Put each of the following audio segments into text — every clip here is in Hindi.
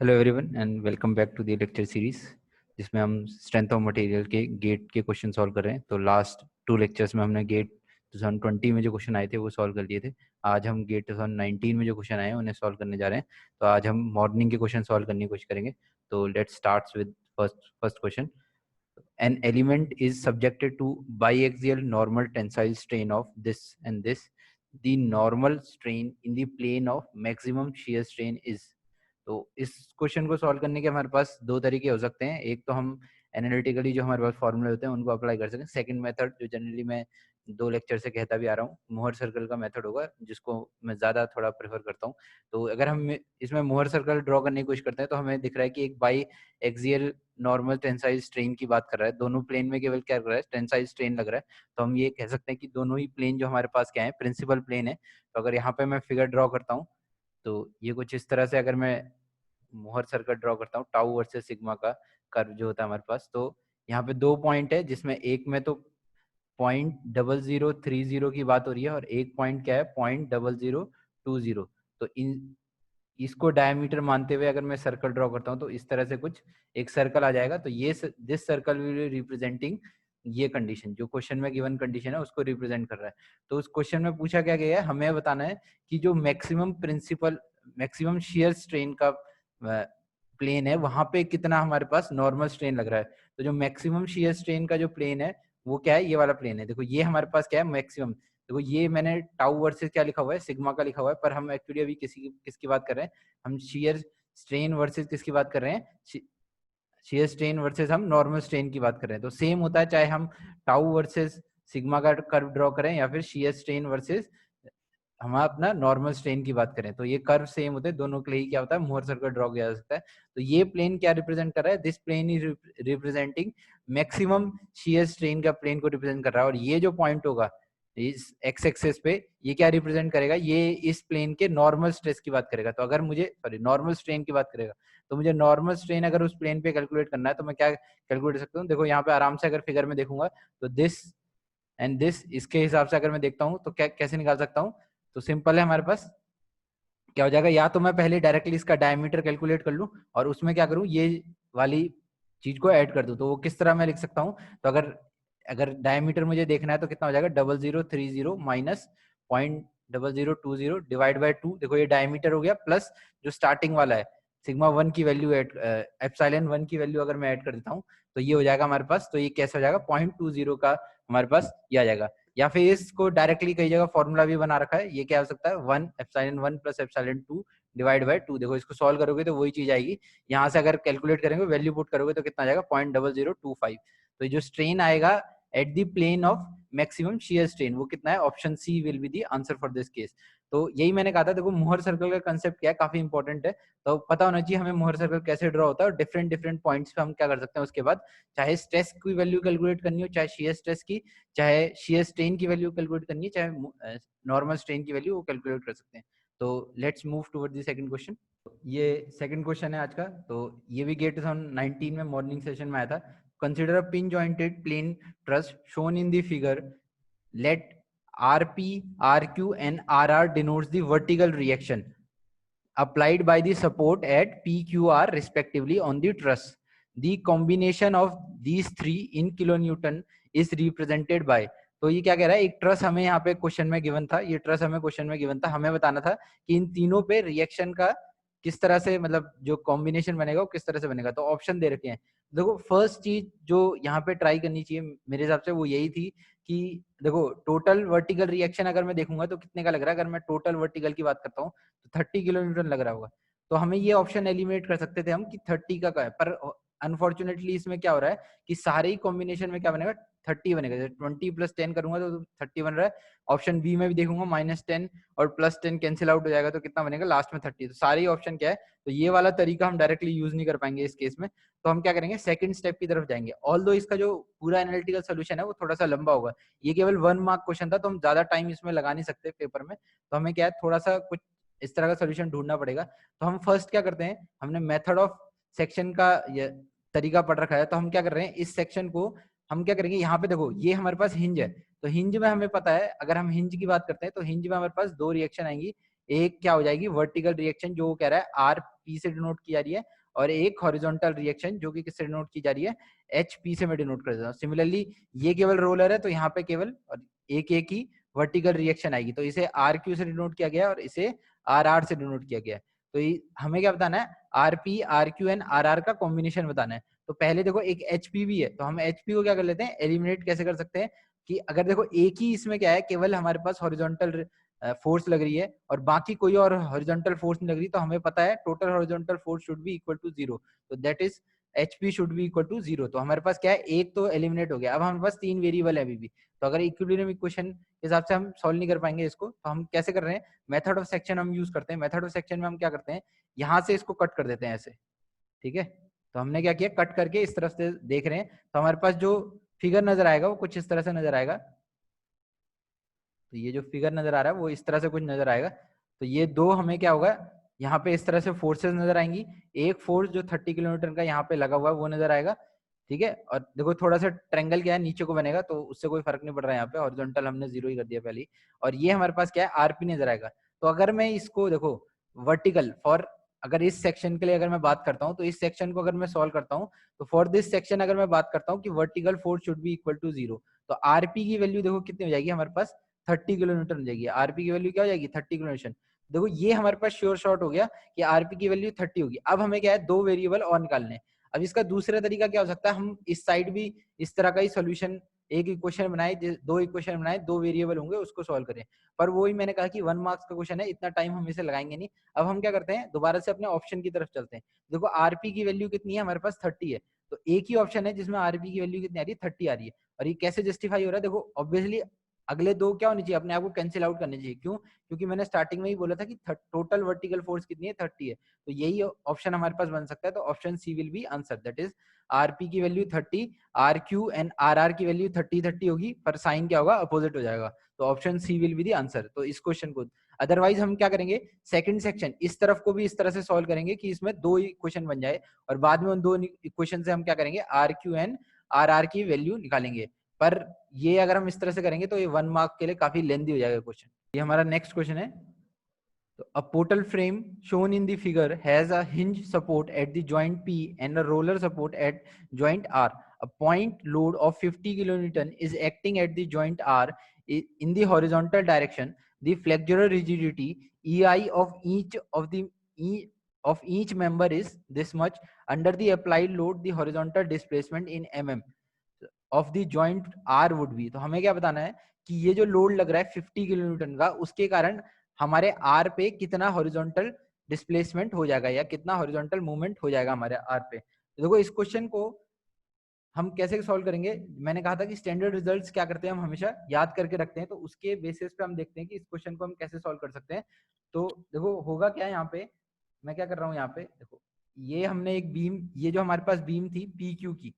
Hello everyone and welcome back to the lecture series जिसमें हम स्ट्रेंथ ऑफ मटेरियल के गेट के क्वेश्चन सॉल्व कर रहे हैं। तो लास्ट 2 लेक्चर्स में हमने गेट 2020 में जो क्वेश्चन आए थे वो सॉल्व कर लिए थे। आज हम गेट 2019 में जो क्वेश्चन आए हैं उन्हें सॉल्व करने जा रहे हैं। तो आज हम मॉर्निंग के क्वेश्चन सॉल्व करने की कोशिश करेंगे। तो let's start with first question. An element is subjected to biaxial normal tensile strain of this and this. The normal strain in the plane of maximum shear strain is. तो इस क्वेश्चन को सॉल्व करने के हमारे पास दो तरीके हो सकते हैं। एक तो हम एनालिटिकली जो हमारे पास फॉर्मूले होते हैं उनको अप्लाई कर सकते हैं। सेकंड मेथड जो जनरली मैं 2 लेक्चर से कहता भी आ रहा हूँ, मोहर सर्कल का मेथड होगा, जिसको मैं ज़्यादा थोड़ा प्रेफर करता हूँ। तो अगर हम इसमें मोहर सर्कल ड्रॉ करने की कोशिश करते हैं तो हमें दिख रहा है कि एक by axial normal tensile strain की बात कर रहा है। दोनों प्लेन में केवल क्या कर रहा है, टेंसाइल स्ट्रेन लग रहा है। तो हम ये कह सकते हैं कि दोनों ही प्लेन जो हमारे पास क्या है, प्रिंसिपल प्लेन है। तो अगर यहाँ पे मैं फिगर ड्रॉ करता हूँ तो ये कुछ इस तरह से अगर मैं मोहर सर्कल ड्रॉ करता हूँ, टाउ वर्सेस सिग्मा का कर्व जो होता है हमारे पास, तो यहाँ पे 2 पॉइंट है जिसमें एक में तो 0.0030 की बात हो रही है और एक पॉइंट क्या है, 0.0020। तो इन इसको डायमीटर मानते हुए अगर मैं सर्कल ड्रॉ करता हूँ तो इस तरह से कुछ एक सर्कल आ जाएगा। तो ये दिस सर्कल विल रिप्रेजेंटिंग ये कंडीशन, जो क्वेश्चन में गिवन कंडीशन है उसको रिप्रेजेंट कर रहा है। तो उस क्वेश्चन में पूछा क्या गया है, हमें बताना है कि जो मैक्सिमम शियर स्ट्रेन का प्लेन है वहां पे कितना हमारे पास नॉर्मल स्ट्रेन लग रहा है। तो जो मैक्सिमम शियर स्ट्रेन का जो प्लेन है वो क्या है, ये वाला प्लेन है। देखो ये हमारे पास क्या है, मैक्सिमम। देखो ये मैंने टाउ वर्सेस क्या लिखा हुआ है, सिग्मा का लिखा हुआ है, पर हम एक्चुअली अभी किसकी बात कर रहे हैं, हम शियर स्ट्रेन वर्सेस किसकी बात कर रहे हैं, शियर स्ट्रेन वर्सेस हम नॉर्मल स्ट्रेन की बात कर रहे हैं। तो सेम होता है चाहे हम टाउ वर्सेस सिग्मा का कर्व ड्रॉ करें या फिर शियर स्ट्रेन वर्सेस हम अपना नॉर्मल स्ट्रेन की बात करें, तो ये कर्व सेम होते हैं दोनों के लिए। क्या होता है, मोहर सर्कल ड्रॉ किया जा सकता है। तो ये प्लेन क्या रिप्रेजेंट कर रहा है, this plane is representing maximum shear strain का प्लेन को रिप्रेजेंट कर रहा है। और ये जो पॉइंट होगा इस एक्स एक्सेस पे, ये क्या रिप्रेजेंट करेगा, ये इस प्लेन के नॉर्मल स्ट्रेस की बात करेगा। तो अगर मुझे नॉर्मल स्ट्रेन की बात करेगा तो मुझे नॉर्मल स्ट्रेन अगर उस प्लेन पे कैलकुलेट करना है तो मैं क्या कैलकुलेट कर सकता हूँ। देखो यहाँ पे आराम से अगर फिगर में देखूंगा तो दिस एंड दिस, इसके हिसाब से अगर मैं देखता हूँ तो क्या कैसे निकाल सकता हूँ। तो सिंपल है, हमारे पास क्या हो जाएगा, या तो मैं पहले डायरेक्टली इसका डायमीटर कैलकुलेट कर लूं और उसमें क्या करूं, ये वाली चीज को ऐड कर दूं। तो वो किस तरह मैं लिख सकता हूं, तो अगर अगर डायमीटर मुझे देखना है तो कितना हो जाएगा, 0030 माइनस 0.0020 डिवाइड बाय 2। देखो ये डायमीटर हो गया, प्लस जो स्टार्टिंग वाला है सिग्मा 1 की वैल्यू ऐड, एप्सिलॉन 1 की वैल्यू अगर मैं ऐड कर देता हूँ तो ये हो जाएगा हमारे पास। तो ये कैसे हो जाएगा, 0.20 का हमारे पास ये आ जाएगा। या फिर इसको डायरेक्टली कई जगह फॉर्मूला भी बना रखा है, ये क्या हो सकता है, 1 epsilon 1 plus epsilon 2 divide by 2। देखो इसको सॉल्व करोगे तो वही चीज आएगी। यहाँ से अगर कैलकुलेट करेंगे, वैल्यू पुट करोगे तो कितना आ जाएगा, 0.0025। तो ये जो स्ट्रेन आएगा at the plane of maximum shear strain, वो कितना है, option C will be the answer for this case. तो यही मैंने कहा था। देखो मोहर सर्कल का कंसेप्ट क्या है, काफी इंपॉर्टेंट है। तो पता होना चाहिए हमें मोहर सर्कल कैसे ड्रॉ होता है और डिफरेंट डिफरेंट पॉइंट्स पे हम क्या कर सकते हैं उसके बाद, चाहे स्ट्रेस की वैल्यू कैलकुलेट करनी हो, चाहे शियर स्ट्रेस की, चाहे शियर स्ट्रेन की वैल्यू कैलकुलेट करनी है, चाहे नॉर्मल स्ट्रेन की वैल्यू वो कैलकुलेट कर सकते हैं। तो let's move toward the second question. ये सेकंड क्वेश्चन है आज का। तो ये भी गेट 2019 में मॉर्निंग सेशन में आया था। Consider a pin jointed plane truss shown in the figure, let RP, RQ and RR denotes the vertical reaction applied by the support at PQR respectively on the truss. The combination of these three in kilonewton is represented by। तो ये क्या कह रहा है, एक ट्रस हमें यहाँ पे क्वेश्चन में गिवन था, ये ट्रस हमें क्वेश्चन में गिवन था, हमें बताना था कि इन तीनों पे रिएक्शन का किस तरह से, मतलब जो कॉम्बिनेशन बनेगा वो किस तरह से बनेगा। तो ऑप्शन दे रखे हैं। देखो फर्स्ट चीज जो यहाँ पे ट्राई करनी चाहिए मेरे हिसाब से वो यही थी कि देखो टोटल वर्टिकल रिएक्शन अगर मैं देखूंगा तो कितने का लग रहा है। अगर मैं टोटल वर्टिकल की बात करता हूँ तो 30 किलो न्यूटन लग रहा होगा। तो हमें ये ऑप्शन एलिमिनेट कर सकते थे हम कि 30 का है, पर अनफॉर्चुनेटली इसमें क्या हो रहा है कि सारे ही कॉम्बिनेशन में क्या बनेगा, 30 बनेगा। 20 प्लस 10 करूंगा तो 30 बन रहा है। ऑप्शन बी में भी देखूंगा -10 और +10 कैंसिल आउट हो जाएगा तो कितना बनेगा लास्ट में 30। तो सारे ही ऑप्शन क्या है, तो ये वाला तरीका हम डायरेक्टली यूज नहीं कर पाएंगे इस केस में। तो हम क्या करेंगे, सेकंड स्टेप की तरफ जाएंगे। ऑल्दो इसका जो पूरा एनालिटिकल सोल्यूशन है वो थोड़ा सा लंबा होगा, ये केवल 1 मार्क क्वेश्चन था तो हम ज्यादा टाइम इसमें लगा नहीं सकते पेपर में। तो हमें क्या है, थोड़ा सा कुछ इस तरह का सोल्यूशन ढूंढना पड़ेगा। तो हम फर्स्ट क्या करते हैं, हमने मेथड ऑफ सेक्शन का ये तरीका पढ़ रखा है, तो हम क्या कर रहे हैं, इस सेक्शन को हम क्या करेंगे, यहाँ पे देखो ये हमारे पास हिंज है। तो हिंज में हमें पता है, अगर हम हिंज की बात करते हैं तो हिंज में हमारे पास दो रिएक्शन आएंगी, एक क्या हो जाएगी वर्टिकल रिएक्शन जो वो कह रहा है आर पी से डिनोट की जा रही है, और एक हॉरिजॉन्टल रिएक्शन जो कि किससे डिनोट की जा रही है एच पी से मैं डिनोट कर देता हूँ। सिमिलरली ये केवल रोलर है तो यहाँ पे केवल एक एक ही वर्टिकल रिएक्शन आएगी, तो इसे आर क्यू से डिनोट किया गया और इसे आर आर से डिनोट किया गया। तो हमें क्या बताना है R P R Q and R R का कॉम्बिनेशन बताना है। तो पहले देखो एक एच पी भी है, तो हम एच पी को क्या कर लेते हैं एलिमिनेट कैसे कर सकते हैं कि अगर देखो एक ही इसमें क्या है केवल हमारे पास हॉरिजॉन्टल फोर्स लग रही है और बाकी कोई और हॉरिजॉन्टल फोर्स नहीं लग रही, तो हमें पता है total horizontal force should be equal to 0, तो that is HP should be equal to 0। तो हमारे पास क्या है एक तो एलिमिनेट हो गया। अब हमारे पास 3 वेरिएबल है अभी भी, तो अगर इक्विलिब्रियम इक्वेशन के हिसाब से हम सॉल्व नहीं कर पाएंगे इसको, तो हम कैसे कर रहे हैं मेथड ऑफ सेक्शन हम यूज करते हैं। मेथड ऑफ सेक्शन में हम क्या करते हैं यहाँ से इसको कट कर देते हैं ऐसे, ठीक है। तो हमने क्या किया कट करके इस तरफ से देख रहे हैं, तो हमारे पास जो फिगर नजर आएगा वो कुछ इस तरह से नजर आएगा। तो ये जो फिगर नजर आ रहा है वो इस तरह से कुछ नजर आएगा। तो ये दो हमें क्या होगा यहाँ पे इस तरह से फोर्सेस नजर आएंगी। एक फोर्स जो 30 किलोमीटर का यहाँ पे लगा हुआ है वो नजर आएगा, ठीक है। और देखो थोड़ा सा ट्रेंगल क्या है नीचे को बनेगा, तो उससे कोई फर्क नहीं पड़ रहा है यहाँ पे, हॉरिजॉन्टल हमने 0 ही कर दिया पहले। और ये हमारे पास क्या है आरपी नजर आएगा। तो अगर मैं इसको देखो वर्टिकल फॉर, अगर इस सेक्शन के लिए अगर मैं बात करता हूँ तो इस सेक्शन को अगर मैं सॉल्व करता हूँ तो फॉर दिस सेक्शन अगर मैं बात करता हूँ कि vertical force should be equal to 0, तो आरपी की वैल्यू देखो कितनी हो जाएगी हमारे पास 30 किलोमीटर हो जाएगी। आरपी की वैल्यू क्या हो जाएगी 30 किलोमीटर। देखो ये हमारे पास श्योर शॉट हो गया कि आरपी की वैल्यू 30 होगी। अब हमें क्या है दो वेरिएबल और निकालने। अब इसका दूसरा तरीका क्या हो सकता है, हम इस साइड भी इस तरह का ही सोल्यूशन एक इक्वेशन बनाए, दो इक्वेशन बनाए, दो वेरिएबल होंगे उसको सॉल्व करें। पर वही मैंने कहा कि 1 मार्क्स का क्वेश्चन है, इतना टाइम हम इसे लगाएंगे नहीं। अब हम क्या करते हैं दोबारा से अपने ऑप्शन की तरफ चलते हैं। देखो आरपी की वैल्यू कितनी है हमारे पास 30 है, तो एक ही ऑप्शन है जिसमें आरपी की वैल्यू कितनी आ रही है 30 आ रही है। और ये कैसे जस्टिफाई हो रहा है, देखो ऑब्वियसली अगले दो क्या होनी चाहिए अपने आप को कैंसिल आउट करने चाहिए। क्यों? क्योंकि मैंने स्टार्टिंग में ही बोला था कि टोटल वर्टिकल फोर्स कितनी है 30 है, तो यही ऑप्शन हमारे पास बन सकता है। तो option C will be answer, that is RP की value 30, R Q and R R की वैल्यू 30 होगी, पर साइन क्या होगा अपोजिट हो जाएगा। तो option C will be the answer. तो इस क्वेश्चन को अदरवाइज हम क्या करेंगे सेकंड सेक्शन इस तरफ को भी इस तरह से सॉल्व करेंगे कि इसमें दो इक्वेशन बन जाए, और बाद में उन दो इक्वेशन से हम क्या करेंगे R Q and R R की वैल्यू निकालेंगे। पर ये अगर हम इस तरह से करेंगे तो ये 1 मार्क के लिए काफी लेंथी हो जाएगा क्वेश्चन। ये हमारा नेक्स्ट क्वेश्चन है। तो a portal frame shown in the figure has a hinge support at the joint P and a roller support at joint R. A point load of 50 kilonewton is acting at the joint R in the horizontal direction. The flexural rigidity EI of each member is this much. Under the applied load, the horizontal displacement in mm of the joint R would be. तो हमें क्या बताना है कि ये जो लोड लग रहा है 50 किलोन्यूटन का, उसके कारण हमारे आर पे कितना हॉरिजॉन्टल डिस्प्लेसमेंट हो जाएगा या कितना हॉरिजॉन्टल मूवमेंट हो जाएगा हमारे आर पे। तो देखो इस क्वेश्चन को हम कैसे सॉल्व करेंगे, मैंने कहा था कि स्टैंडर्ड रिजल्ट्स क्या करते हैं हम हमेशा याद करके रखते हैं, तो उसके बेसिस पे हम देखते हैं कि इस क्वेश्चन को हम कैसे सॉल्व कर सकते हैं। तो देखो होगा क्या यहाँ पे, मैं क्या कर रहा हूँ यहाँ पे देखो, ये हमने एक बीम, ये जो हमारे पास बीम थी पी क्यू की,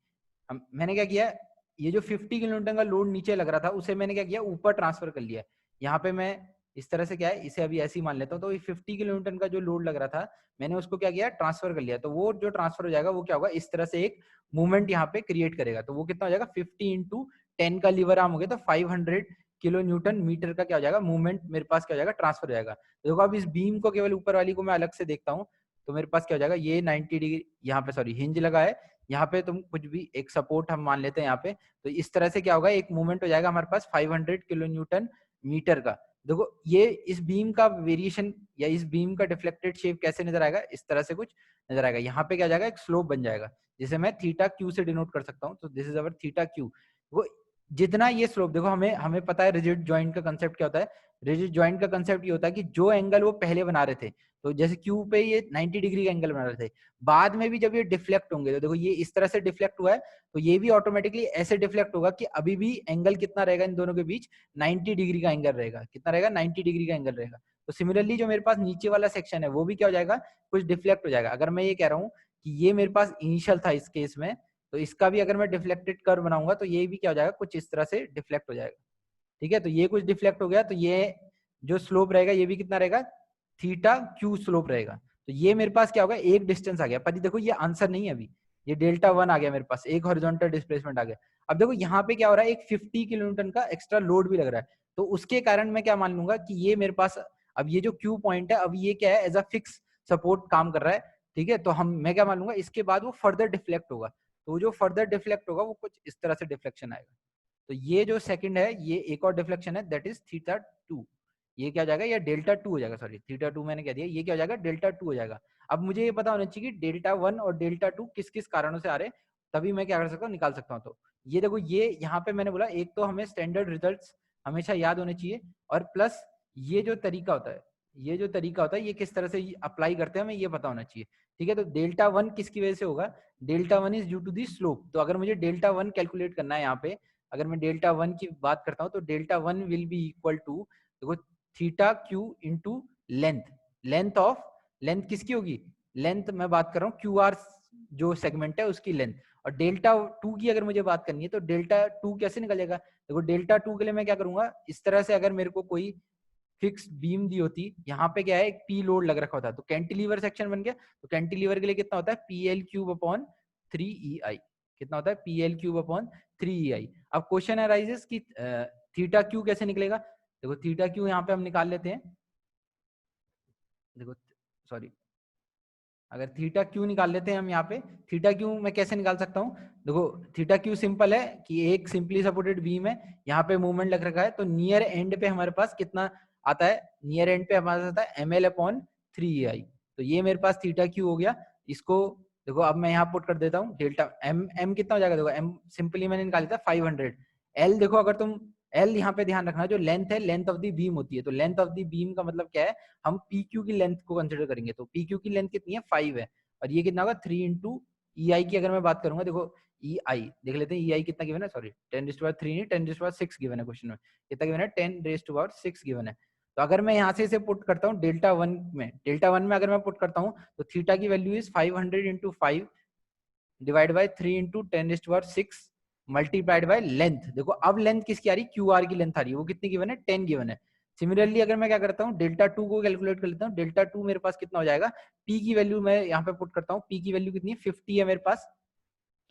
मैंने क्या किया ये जो 50 किलोमीटर का लोड नीचे लग रहा था उसे मैंने क्या किया ऊपर ट्रांसफर कर लिया। यहाँ पे मैं इस तरह से क्या है इसे अभी ऐसे ही मान लेता हूँ। तो 50 किलोमीटर का जो लोड लग रहा था मैंने उसको क्या किया ट्रांसफर कर लिया। तो वो जो ट्रांसफर हो जाएगा वो क्या होगा इस तरह से एक मूवमेंट यहाँ पे क्रिएट करेगा। तो वो कितना हो जाएगा 50 इंटू 10 का लीवर आर्म हो गया, तो 500 किलो न्यूटन मीटर का क्या हो जाएगा मूवमेंट मेरे पास क्या हो जाएगा ट्रांसफर हो जाएगा। तो देखो अब इस बीम को केवल ऊपर वाली को मैं अलग से देखता हूँ, तो मेरे पास क्या हो जाएगा ये 90 डिग्री यहाँ पे सॉरी हिंज लगा है, यहाँ पे तुम कुछ भी एक सपोर्ट हम मान लेते हैं यहाँ पे। तो इस तरह से क्या होगा एक मूवमेंट हो जाएगा हमारे पास 500 किलो न्यूटन मीटर का। देखो ये इस बीम का वेरिएशन या इस बीम का डिफ्लेक्टेड शेप कैसे नजर आएगा, इस तरह से कुछ नजर आएगा। यहाँ पे क्या जाएगा एक स्लोप बन जाएगा जिसे मैं थीटा क्यू से डिनोट कर सकता हूँ। तो this is our theta Q. वो जितना ये स्लोप देखो हमें हमें पता है रिजिड जॉइंट का कंसेप्ट क्या होता है। रिजिड जॉइंट का कंसेप्ट ये होता है कि जो एंगल वो पहले बना रहे थे, तो जैसे क्यू पे ये 90 डिग्री का एंगल बना रहे थे, बाद में भी जब ये डिफ्लेक्ट होंगे तो देखो ये इस तरह से डिफ्लेक्ट हुआ है, तो ये भी ऑटोमेटिकली ऐसे डिफ्लेक्ट होगा कि अभी भी एंगल कितना रहेगा इन दोनों के बीच 90 डिग्री का एंगल रहेगा। कितना रहेगा 90 डिग्री का एंगल रहेगा। तो सिमिलरली जो मेरे पास नीचे वाला सेक्शन है वो भी क्या हो जाएगा कुछ डिफ्लेक्ट हो जाएगा। अगर मैं ये कह रहा हूँ कि ये मेरे पास इनिशियल था इस केस में, तो इसका भी अगर मैं डिफ्लेक्टेड कर्व बनाऊंगा तो ये भी क्या हो जाएगा कुछ इस तरह से डिफ्लेक्ट हो जाएगा। ठीक है, तो ये कुछ डिफ्लेक्ट हो गया, तो ये जो स्लोप रहेगा ये भी कितना रहेगा थीटा क्यू स्लोप रहेगा। तो ये मेरे पास क्या होगा एक डिस्टेंस आ गया, पर देखो ये आंसर नहीं है अभी, ये डेल्टा 1 आ गया मेरे पास, एक हॉरिजॉन्टल डिस्प्लेसमेंट आ गया। अब देखो यहाँ पे क्या हो रहा है एक 50 किलोन्यूटन का एक्स्ट्रा लोड भी लग रहा है, तो उसके कारण मैं क्या मान लूंगा कि ये मेरे पास अब ये जो Q पॉइंट है, अब ये क्या है, एज अ फिक्स सपोर्ट काम कर रहा है, ठीक है। तो मैं क्या मान लूंगा, इसके बाद वो फर्दर डिफ्लेक्ट होगा, तो जो फर्दर डिफ्लेक्ट होगा वो कुछ इस तरह से डिफ्लेक्शन आएगा। तो ये जो सेकंड है, ये एक और डिफ्लेक्शन है, दैट इज θ2। ये क्या हो जाएगा, ये Δ2 हो जाएगा, सॉरी θ2 मैंने कह दिया, ये क्या हो जाएगा, Δ2 हो जाएगा। अब मुझे ये पता होना चाहिए कि Δ1 और Δ2 किस किस कारणों से आ रहे हैं, तभी मैं क्या कर सकता हूँ, निकाल सकता हूँ। तो ये देखो, ये यहाँ पे मैंने बोला, एक तो हमें स्टैंडर्ड रिजल्ट्स हमेशा याद होने चाहिए, और प्लस ये जो तरीका होता है, ये किस तरह से अप्लाई करते हैं हमें ये पता होना चाहिए, ठीक है। तो Δ1 किसकी वजह से होगा, Δ1 is due to the slope. तो अगर मुझे Δ1 कैलकुलेट करना है यहाँ पे, अगर मैं Δ1 की बात करता हूँ, तो Δ1 विल बी इक्वल टू, देखो, theta Q into length, length किसकी होगी, लेंथ मैं बात कर रहा हूँ क्यू आर जो सेगमेंट है उसकी लेंथ, और Δ2 की अगर मुझे बात करनी है तो Δ2 कैसे निकलेगा, देखो Δ2 के लिए मैं क्या करूंगा, इस तरह से अगर मेरे को कोई फिक्स बीम दी होती, यहाँ पे क्या है, एक पी लोड लग रखा होता है, तो कैंटिलीवर सेक्शन बन गया, तो कैंटिलीवर के लिए कितना होता है, PL क्यूब अपॉन 3EI, कितना होता है, PL क्यूब अपॉन 3EI। अब क्वेश्चन अराइजेस कि थीटा क्यू कैसे निकलेगा, देखो थीटा क्यू यहाँ पे हम निकाल लेते हैं, देखो सॉरी, अगर थीटा क्यू निकाल लेते हैं हम यहाँ पे, थीटा क्यू मैं कैसे निकाल सकता हूँ, देखो थीटा क्यू सिंपल है कि एक सिंपली सपोर्टेड बीम है, यहाँ पे मूवमेंट लग रखा है, तो नियर एंड पे हमारे पास कितना आता है, नियर एंड पे हमारे पास आता है ML अपॉन 3EI। तो ये मेरे पास थीटा क्यू हो गया। इसको देखो अब मैं यहाँ पुट कर देता हूँ, डेल्टा एम कितना हो जाएगा, देखो एम सिंपली मैंने निकाल दिया 500। एल देखो, अगर तुम एल यहाँ पे ध्यान रखना, जो लेंथ है, लेंथ ऑफ द बीम होती है, तो लेंथ ऑफ द बीम का मतलब क्या है, हम PQ की लेंथ को कंसिडर करेंगे, तो PQ की लेंथ कितनी है, 5 है, और ये कितना होगा 3 इंटू EI की अगर मैं बात करूंगा, देखो EI देख लेते हैं, EI कितना गिवन है, सॉरी 10⁻³ नहीं 10⁻6 गिवन है क्वेश्चन में, कितना गिवन है, 10⁻6 गिवन है। तो अगर मैं यहाँ से इसे पुट करता हूँ Δ1 में अगर मैं पुट करता हूँ, तो थीटा की value is 500 into 5 divide by 3 into 10⁻6 multiplied by length. देखो अब लेंथ किसकी आ रही, QR की लेंथ आ रही है, वो कितनी गिवन है, 10 गिवन है। सिमिलरली अगर मैं क्या करता हूँ, Δ2 को कैलकुलेट कर लेता हूँ, Δ2 मेरे पास कितना हो जाएगा, P की वैल्यू मैं यहाँ पे पुट करता हूँ, P की वैल्यू कितनी है, 50 है मेरे पास,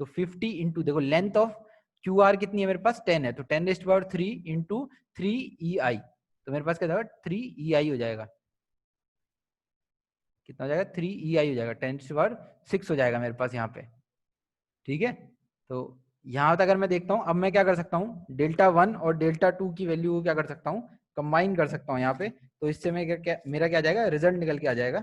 तो 50 इंटू, देखो लेंथ ऑफ QR कितनी है मेरे पास, 10 है, तो 10⁻³ इंटू 3EI, तो मेरे पास क्या जाएगा, 3EI हो जाएगा, कितना हो जाएगा, 3EI हो जाएगा, 10⁻6 हो जाएगा मेरे पास यहाँ पे, ठीक है। तो यहाँ तक अगर मैं देखता हूँ, अब मैं क्या कर सकता हूँ, Δ1 और Δ2 की वैल्यू को क्या कर सकता हूँ, कंबाइन कर सकता हूँ यहाँ पे, तो इससे मैं मेरा क्या जाएगा, रिजल्ट निकल के आ जाएगा।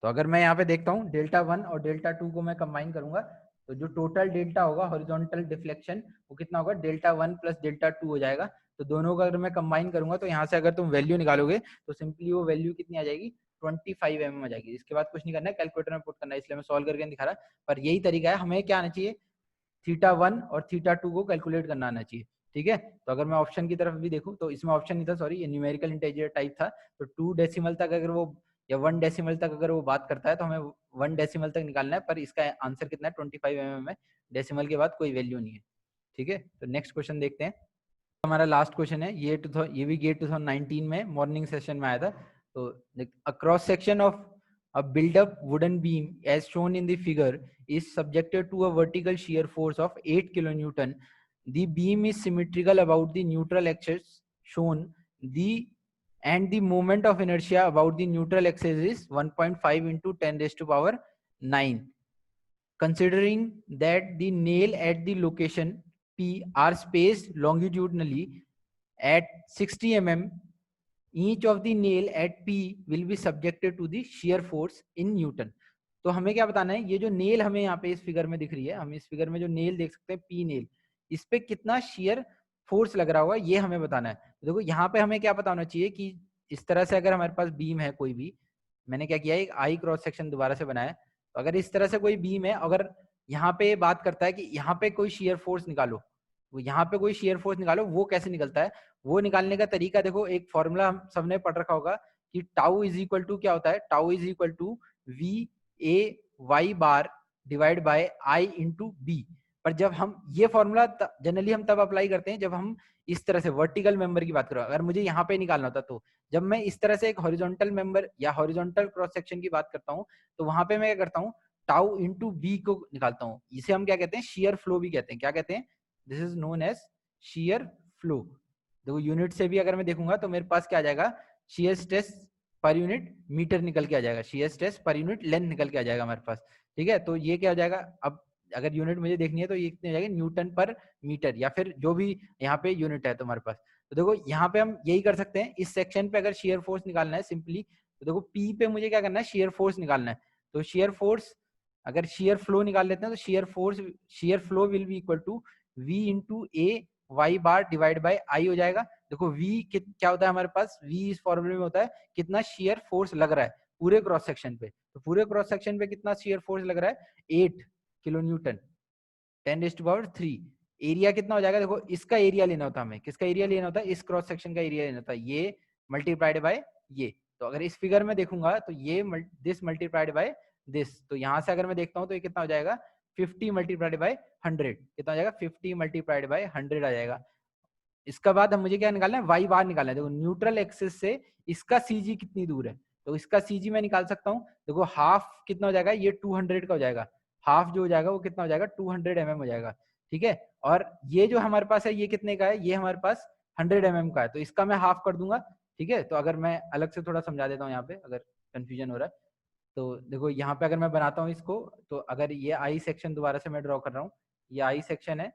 तो अगर मैं यहाँ पे देखता हूँ Δ1 और Δ2 को मैं कंबाइन करूंगा, तो जो टोटल डेल्टा होगा हॉरिजॉन्टल डिफ्लेक्शन, वो कितना होगा, Δ1 प्लस Δ2 हो जाएगा। तो दोनों का अगर मैं कंबाइन करूंगा, तो यहाँ से अगर तुम वैल्यू निकालोगे, तो सिंपली वो वैल्यू कितनी आ जाएगी, 25 mm आ जाएगी। इसके बाद कुछ नहीं करना है, कैलकुलेटर में पुट करना है, इसलिए मैं सॉल्व करके नहीं दिखा रहा, पर यही तरीका है, हमें क्या आना चाहिए, θ1 और θ2 को कैलकुलेट करना आना चाहिए, ठीक है। तो अगर मैं ऑप्शन की तरफ भी देखूं, तो इसमें ऑप्शन नहीं था, सॉरी, ये न्यूमेरिकल इंटीजर टाइप था, तो 2 डेसिमल तक अगर वो, या 1 डेसिमल तक अगर वो बात करता है, तो हमें 1 डेसिमल तक निकालना है, पर इसका आंसर कितना है, 25 mm है, डेसिमल के बाद कोई वैल्यू नहीं है, ठीक है। तो नेक्स्ट क्वेश्चन देखते हैं, हमारा लास्ट क्वेश्चन है, ये भी गेट 2019 में मॉर्निंग सेशन में आया था। तो a cross section of a built up wooden beam as shown in the figure is subjected to a vertical shear force of 8 kilonewton. The beam is symmetrical about the neutral axis shown, and the moment of inertia about the neutral axis is 1.5 into 10 raised to power 9. Considering that the nail at the location P are spaced longitudinally at 60 mm, each of the nail at P will be subjected to the shear force in Newton. तो हमें क्या बताना है, ये जो नेल हमें यहाँ पे इस फिगर में दिख रही है, हम इस फिगर में जो नेल देख सकते हैं, P नेल, इस पे कितना shear फोर्स लग रहा होगा, ये हमें बताना है। देखो यहाँ पे हमें क्या पता होना चाहिए कि इस तरह से अगर हमारे पास बीम है कोई भी, मैंने क्या किया है, एक आई क्रॉस सेक्शन दोबारा से बनाया, तो अगर इस तरह से कोई बीम है, अगर यहाँ पे बात करता है कि यहाँ पे कोई shear फोर्स निकालो, वो यहाँ पे कोई शेयर फोर्स निकालो, वो कैसे निकलता है, वो निकालने का तरीका देखो, एक फॉर्मूला हम सबने पढ़ रखा होगा कि टाउ इज इक्वल टू क्या होता है, tau is equal to VA bar divide by I into b. पर जब हम ये फॉर्मूला जनरली हम तब अप्लाई करते हैं जब हम इस तरह से वर्टिकल मेंबर की बात करो। अगर मुझे यहाँ पे निकालना होता, तो जब मैं इस तरह से एक हॉरिजॉन्टल मेंबर या हॉरिजॉन्टल क्रॉस सेक्शन की बात करता हूँ, तो वहां पे मैं क्या करता हूँ, टाउ इंटू बी को निकालता हूँ। इसे हम क्या कहते हैं, शेयर फ्लो भी कहते हैं। क्या कहते हैं, this is known as shear flow, देखो यूनिट से भी अगर मैं देखूंगा तो मेरे पास क्या आ जाएगा, shear stress per unit metre निकल के आ जाएगा, shear stress per unit length निकल के आ जाएगा हमारे पास। ठीक है, तो ये क्या हो जाएगा, अब अगर यूनिट मुझे देखनी है तो ये कितनी हो जाएगी, न्यूटन पर मीटर, या फिर जो भी यहाँ पे यूनिट है तुम्हारे पास। तो देखो यहाँ पे हम यही कर सकते हैं, इस सेक्शन पे अगर शेयर फोर्स निकालना है सिंपली, तो देखो पी पे मुझे क्या करना है, शेयर फोर्स निकालना है। तो शेयर फोर्स, अगर शेयर फ्लो निकाल लेते हैं तो shear force, shear flow will be equal to V into A Y bar divide by I हो जाएगा। देखो v क्या होता है हमारे पास, v इस फॉर्मूले में होता है कितना शेयर फोर्स लग रहा है पूरे क्रॉस सेक्शन पे। तो पूरे क्रॉस सेक्शन पे कितना शेयर फोर्स लग रहा है, 8 किलो न्यूटन 10⁻³ एरिया कितना हो जाएगा, देखो इसका एरिया लेना होता है हमें, किसका एरिया लेना होता है, इस क्रॉस सेक्शन का एरिया लेना होता है, ये मल्टीप्लाइड बाय ये। तो अगर इस फिगर में देखूंगा तो ये दिस मल्टीप्लाइड बाय दिस, तो यहां से अगर मैं देखता हूं तो ये कितना हो जाएगा, 50 मल्टीप्लाइड बाय 100, कितना हो जाएगा 50 मल्टीप्लाइड बाय 100 आ जाएगा। इसका बाद हम मुझे क्या निकालना है, वाई बार निकालना है। देखो न्यूट्रल एक्सिस से इसका सीजी कितनी दूर है, तो इसका सीजी मैं निकाल सकता हूँ। देखो हाफ कितना हो जाएगा, ये 200 का हो जाएगा, हाफ जो हो जाएगा वो कितना हो जाएगा, 200 mm हो जाएगा। ठीक है, और ये जो हमारे पास है ये कितने का है, ये हमारे पास 100 mm का है, तो इसका मैं हाफ कर दूंगा। ठीक है, तो अगर मैं अलग से थोड़ा समझा देता हूँ यहाँ पे, अगर कंफ्यूजन हो रहा है तो देखो यहाँ पे अगर मैं बनाता हूँ इसको, तो अगर ये आई सेक्शन दोबारा से मैं ड्रॉ कर रहा हूँ, ये आई सेक्शन है,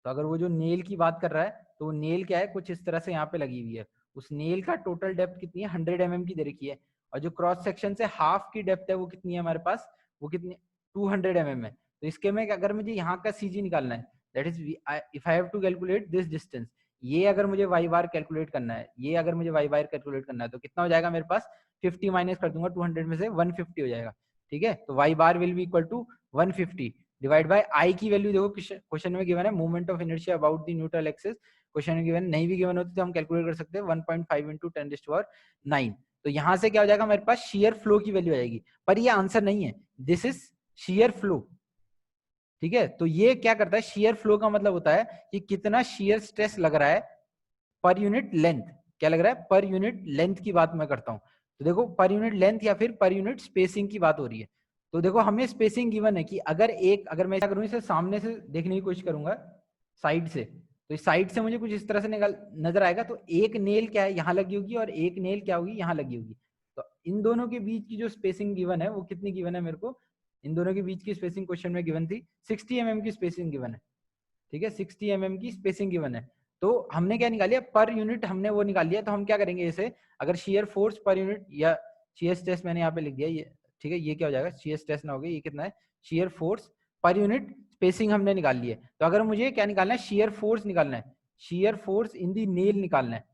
तो अगर वो जो नेल की बात कर रहा है तो वो नेल क्या है, कुछ इस तरह से यहाँ पे लगी हुई है, उस नेल का टोटल डेप्थ कितनी है, 100 mm की दे रखी है, और जो क्रॉस सेक्शन से हाफ की डेप्थ है वो कितनी है हमारे पास, वो कितनी 200 mm है। तो इसके में अगर मुझे यहाँ का सीजी निकालना है, that is if I have to calculate this distance, ये अगर मुझे वाई बार कैलकुलेट करना है, ये अगर मुझे वाई बार कैलकुलेट करना है तो कितना हो जाएगा मेरे पास, 50 माइनस कर दूंगा 200 में से 150 हो जाएगा। ठीक है, तो Y bar will be equal to 150 divide by I की वैल्यू देखो क्वेश्चन में गिवन है, movement of inertia about the neutral axis, question में गिवन नहीं भी गिवन होती तो हम कैलकुलेट कर सकते हैं 1.5 इंटू 10⁻⁹। तो यहां से क्या हो जाएगा मेरे पास, शेयर फ्लो की वैल्यू आ जाएगी, पर ये आंसर नहीं है, दिस इज शेयर फ्लो। ठीक है, तो ये क्या करता है, शेयर फ्लो का मतलब होता है कि कितना शेयर स्ट्रेस लग रहा है पर यूनिट लेंथ, क्या लग रहा है, पर यूनिट लेंथ की बात मैं करता हूं। तो देखो पर यूनिट लेंथ या फिर पर यूनिट स्पेसिंग की बात हो रही है। तो देखो हमें स्पेसिंग गिवन है कि अगर मैं क्या करूं, इसे सामने से देखने की कोशिश करूंगा साइड से, तो इस साइड से मुझे कुछ इस तरह से नजर आएगा, तो एक नेल क्या है यहाँ लगी होगी और एक नेल क्या होगी यहाँ लगी होगी। तो इन दोनों के बीच की जो स्पेसिंग गिवन है वो कितनी गिवन है मेरे को, इन दोनों के बीच की स्पेसिंग क्वेश्चन में गिवन थी 60 mm की स्पेसिंग गिवन है। ठीक है, 60 mm की स्पेसिंग गिवन है। तो हमने क्या निकाल लिया, पर यूनिट हमने वो निकाल लिया, तो हम क्या करेंगे इसे, अगर शेयर फोर्स पर यूनिट या शेयर स्ट्रेस मैंने यहाँ पे लिख दिया ये, ठीक है, ये क्या हो जाएगा, शेयर स्ट्रेस ना हो गया, ये कितना है, shear force per unit spacing हमने निकाल ली है। तो अगर मुझे क्या निकालना है, शेयर फोर्स निकालना है, shear force in the nail निकालना है,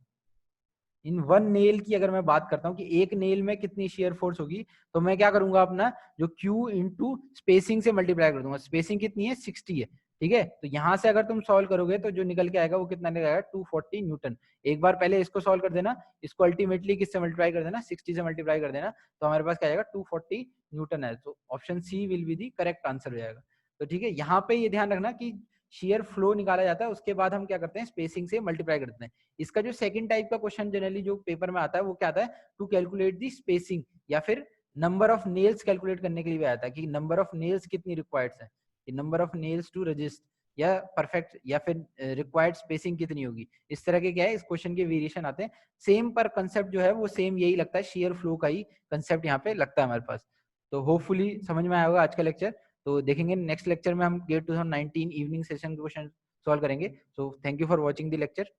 इन वन नेल की अगर मैं बात करता हूँ कि एक नेल में कितनी शेयर फोर्स होगी, तो मैं क्या करूंगा, अपना जो Q इंटू स्पेसिंग से मल्टीप्लाई कर दूंगा, स्पेसिंग कितनी है 60 है। ठीक है, तो यहां से अगर तुम सॉल्व करोगे तो जो निकल के आएगा वो कितना निकल आएगा, 240 न्यूटन। एक बार पहले इसको सॉल्व कर देना, इसको अल्टीमेटली किससे मल्टीप्लाई कर देना, 60 से मल्टीप्लाई कर देना, तो हमारे पास क्या आएगा 240 न्यूटन है। तो option C will be the correct answer हो जाएगा। तो ठीक है, यहाँ पे ये ध्यान रखना कि शेयर फ्लो निकाला जाता है, उसके बाद हम क्या करते हैं, स्पेसिंग से मल्टीप्लाई करते हैं। इसका जो सेकंड टाइप का क्वेश्चन जनरली जो पेपर में आता है वो क्या आता है, टू कैलकुलेट दी स्पेसिंग, या फिर नंबर ऑफ नेल्स कैलकुलेट करने के लिए भी आता है कि नंबर ऑफ नेल्स कितनी रिक्वायर्ड है, number of nails to resist या परफेक्ट, या फिर रिक्वायर्ड स्पेसिंग कितनी होगी। इस तरह के क्या है, इस क्वेश्चन के वेरिएशन आते हैं सेम, पर कंसेप्ट जो है वो सेम यही लगता है, शेयर फ्लो का ही कंसेप्ट यहाँ पे लगता है हमारे पास। तो होपफुली समझ में आया होगा आज का लेक्चर। तो देखेंगे नेक्स्ट लेक्चर में हम गेट 2019 इवनिंग सेशन के क्वेश्चन सॉल्व करेंगे। So thank you for watching the lecture.